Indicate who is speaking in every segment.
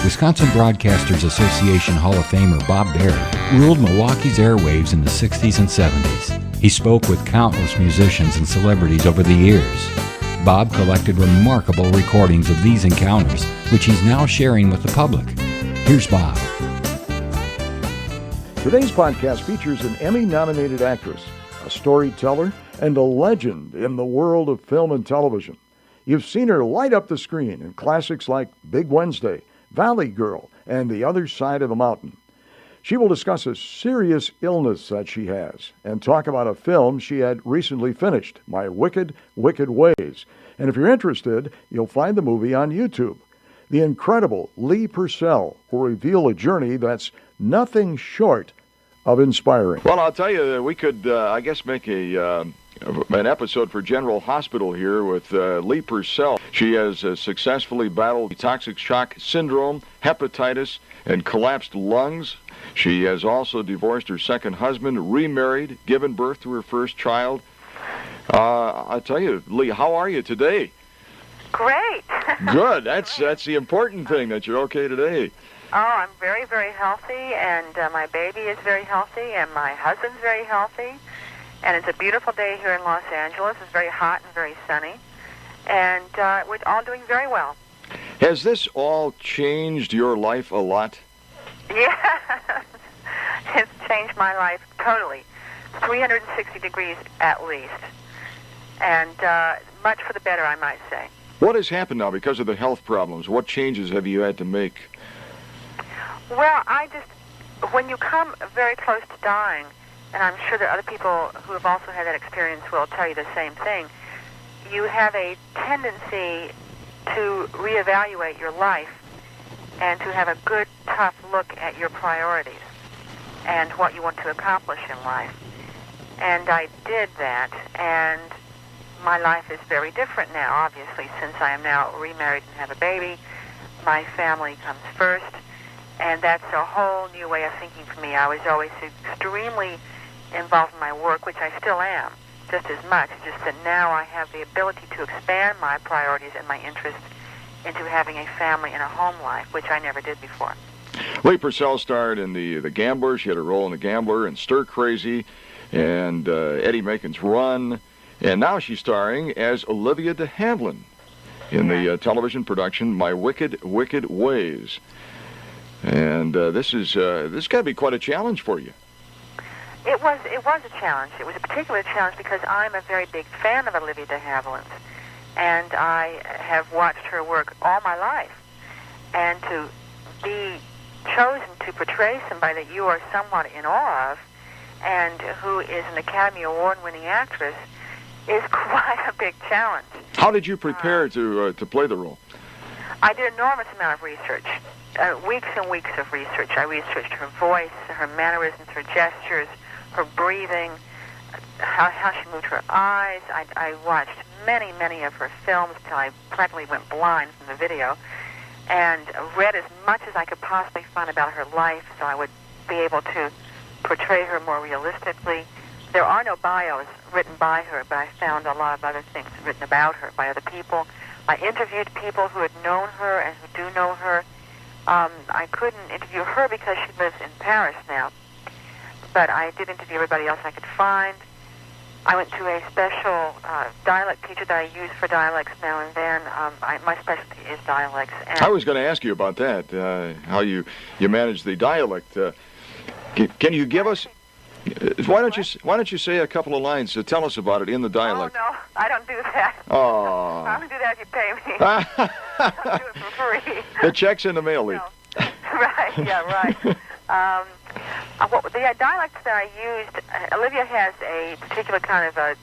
Speaker 1: Wisconsin Broadcasters Association Hall of Famer Bob Berry ruled Milwaukee's airwaves in the 60s and 70s. He spoke with countless musicians and celebrities over the years. Bob collected remarkable recordings of these encounters, which he's now sharing with the public. Here's Bob.
Speaker 2: Today's podcast features an Emmy-nominated actress, a storyteller, and a legend in the world of film and television. You've seen her light up the screen in classics like Big Wednesday, Valley Girl, and The Other Side of the Mountain. She will discuss a serious illness that she has and talk about a film she had recently finished, My Wicked, Wicked Ways. And if you're interested, you'll find the movie on YouTube. The incredible Lee Purcell will reveal a journey that's nothing short of inspiring.
Speaker 3: Well, I'll tell you, we could, I guess, make an episode for General Hospital here with Lee Purcell. She has successfully battled toxic shock syndrome, hepatitis, and collapsed lungs. She has also divorced her second husband, remarried, given birth to her first child. I'll tell you, Lee, how are you today?
Speaker 4: Great.
Speaker 3: Good. That's the important thing, that you're okay today.
Speaker 4: Oh, I'm very, very healthy, and my baby is very healthy, and my husband's very healthy. And it's a beautiful day here in Los Angeles. It's very hot and very sunny. And we're all doing very well.
Speaker 3: Has this all changed your life a lot?
Speaker 4: Yeah. It's changed my life totally. 360 degrees at least. And much for the better, I might say.
Speaker 3: What has happened now because of the health problems? What changes have you had to make?
Speaker 4: Well, when you come very close to dying, and I'm sure that other people who have also had that experience will tell you the same thing, you have a tendency to reevaluate your life and to have a good, tough look at your priorities and what you want to accomplish in life. And I did that, and my life is very different now, obviously, since I am now remarried and have a baby. My family comes first, and that's a whole new way of thinking for me. I was always extremely involved in my work, which I still am, just as much, just that now I have the ability to expand my priorities and my interests into having a family and a home life, which I never did before.
Speaker 3: Lee Purcell starred in The Gambler. She had a role in The Gambler and Stir Crazy and Eddie Macon's Run. And now she's starring as Olivia de Havilland in the television production My Wicked, Wicked Ways. And this got to be quite a challenge for you.
Speaker 4: It was a challenge. It was a particular challenge because I'm a very big fan of Olivia de Havilland, and I have watched her work all my life. And to be chosen to portray somebody that you are somewhat in awe of, and who is an Academy Award-winning actress, is quite a big challenge.
Speaker 3: How did you prepare to play the role?
Speaker 4: I did an enormous amount of research, weeks and weeks of research. I researched her voice, her mannerisms, her gestures, her breathing, how she moved her eyes. I watched many, many of her films till I practically went blind from the video, and read as much as I could possibly find about her life so I would be able to portray her more realistically. There are no bios written by her, but I found a lot of other things written about her by other people. I interviewed people who had known her and who do know her. I couldn't interview her because she lives in Paris now, but I did interview everybody else I could find. I went to a special dialect teacher that I use for dialects now and then. My specialty is dialects. And
Speaker 3: I was going to ask you about that, how you manage the dialect. Can you give us... Why don't you say a couple of lines to tell us about it in the dialect?
Speaker 4: Oh, no, I don't do that.
Speaker 3: Oh.
Speaker 4: I only do that if you pay me. I don't do it for free.
Speaker 3: The check's in the mail, Lee.
Speaker 4: No. Right, yeah, right. The dialects that I used, Olivia has a particular kind of a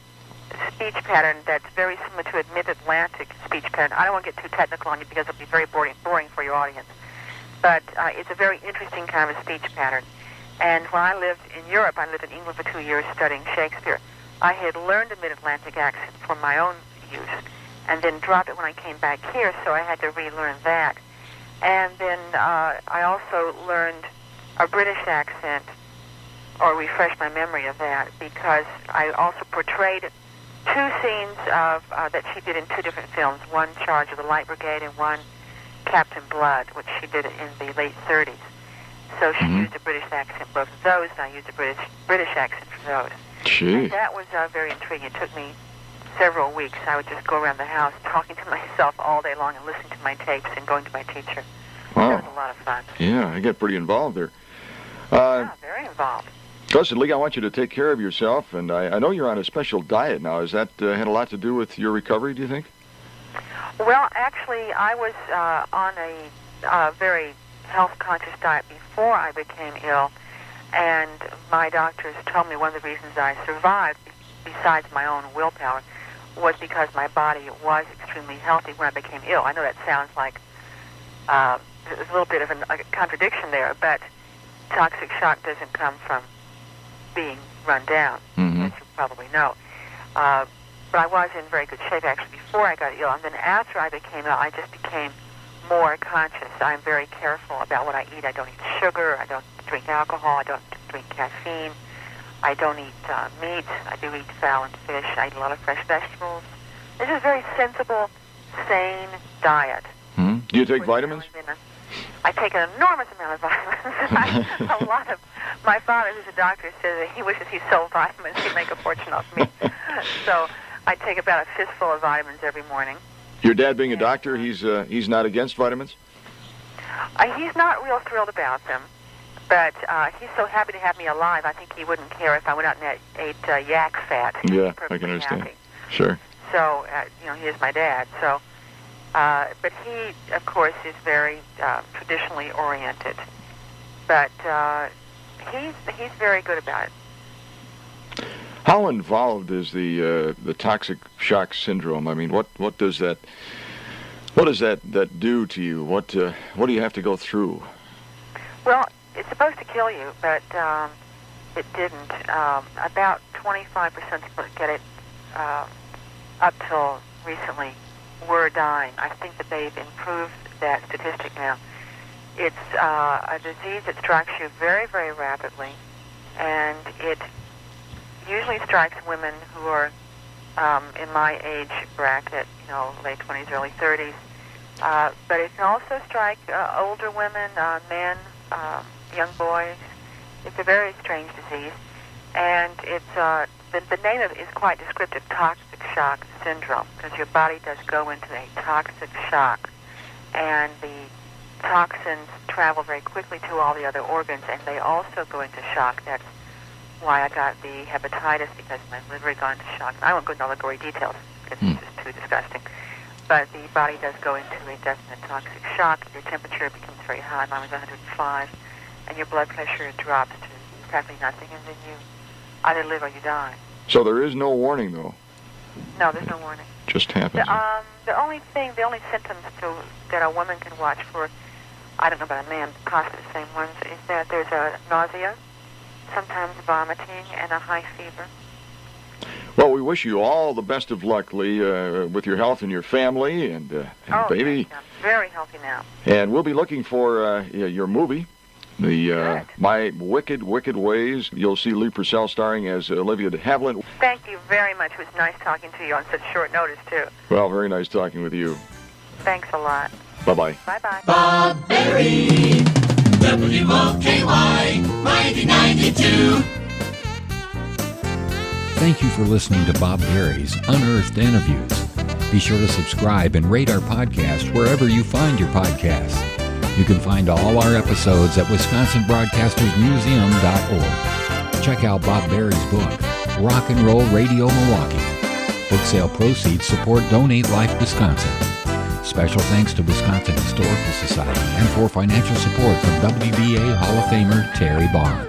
Speaker 4: speech pattern that's very similar to a mid-Atlantic speech pattern. I don't want to get too technical on you because it'll be very boring for your audience. But it's a very interesting kind of a speech pattern. And when I lived in Europe, I lived in England for 2 years studying Shakespeare. I had learned a mid-Atlantic accent for my own use, and then dropped it when I came back here, so I had to relearn that. And then I also learned a British accent, or refreshed my memory of that, because I also portrayed 2 scenes of that she did in 2 different films, one Charge of the Light Brigade and one Captain Blood, which she did in the late 30s. So she used a British accent in both of those, and I used a British accent for those.
Speaker 3: Gee.
Speaker 4: And that was very intriguing. It took me several weeks. I would just go around the house talking to myself all day long and listening to my tapes and going to my teacher.
Speaker 3: Wow.
Speaker 4: That was a lot of fun.
Speaker 3: Yeah, I get pretty involved there.
Speaker 4: Yeah, very involved.
Speaker 3: Listen, Lee, I want you to take care of yourself, and I know you're on a special diet now. Has that had a lot to do with your recovery, do you think?
Speaker 4: Well, actually, I was on a very health-conscious diet before I became ill, and my doctors told me one of the reasons I survived, besides my own willpower, was because my body was extremely healthy when I became ill. I know that sounds like there's a little bit of a contradiction there, but toxic shock doesn't come from being run down, as you probably know. But I was in very good shape, actually, before I got ill. And then after I became ill, I just became more conscious. I'm very careful about what I eat. I don't eat sugar. I don't drink alcohol. I don't drink caffeine. I don't eat meat. I do eat fowl and fish. I eat a lot of fresh vegetables. It's just a very sensible, sane diet.
Speaker 3: Do you take vitamins?
Speaker 4: I take an enormous amount of vitamins. My father, who's a doctor, says that he wishes he sold vitamins. He'd make a fortune off me. So I take about a fistful of vitamins every morning.
Speaker 3: Your dad being a doctor, he's not against vitamins?
Speaker 4: He's not real thrilled about them, but he's so happy to have me alive. I think he wouldn't care if I went out and ate yak fat.
Speaker 3: Yeah, I can understand.
Speaker 4: Happy.
Speaker 3: Sure.
Speaker 4: So, he is my dad. So, but he, of course, is very traditionally oriented. But he's very good about it.
Speaker 3: How involved is the toxic shock syndrome? I mean, what does that do to you? What do you have to go through?
Speaker 4: Well, it's supposed to kill you, but it didn't. About 25% of people that get it up till recently were dying. I think that they've improved that statistic now. It's a disease that strikes you very, very rapidly, and it usually strikes women who are in my age bracket, late 20s, early 30s. But it can also strike older women, men, young boys. It's a very strange disease, and it's the name of it is quite descriptive: toxic shock syndrome, because your body does go into a toxic shock, and the toxins travel very quickly to all the other organs, and they also go into shock. That's why I got the hepatitis, because my liver had gone into shock. I won't go into all the gory details because it's just too disgusting. But the body does go into a definite toxic shock. Your temperature becomes very high. Mine was 105, and your blood pressure drops to practically nothing, and then you either live or you die.
Speaker 3: So there is no warning, though?
Speaker 4: No, there's no warning.
Speaker 3: Just happens.
Speaker 4: The only symptoms that a woman can watch for, I don't know about a man, possibly the same ones, is that there's a nausea, sometimes vomiting, and a high fever.
Speaker 3: Well, we wish you all the best of luck, Lee, with your health and your family and baby.
Speaker 4: I'm very healthy now.
Speaker 3: And we'll be looking for your movie, My Wicked, Wicked Ways. You'll see Lee Purcell starring as Olivia de Havilland.
Speaker 4: Thank you very much. It was nice talking to you on such short notice, too.
Speaker 3: Well, very nice talking with you.
Speaker 4: Thanks a lot.
Speaker 3: Bye-bye.
Speaker 4: Bye-bye.
Speaker 5: Bob Berry, WOKY, 9092.
Speaker 1: Thank you for listening to Bob Berry's Unearthed Interviews. Be sure to subscribe and rate our podcast wherever you find your podcasts. You can find all our episodes at WisconsinBroadcastersMuseum.org. Check out Bob Berry's book, Rock and Roll Radio Milwaukee. Book sale proceeds support Donate Life Wisconsin. Special thanks to Wisconsin Historical Society and for financial support from WBA Hall of Famer Terry Barr.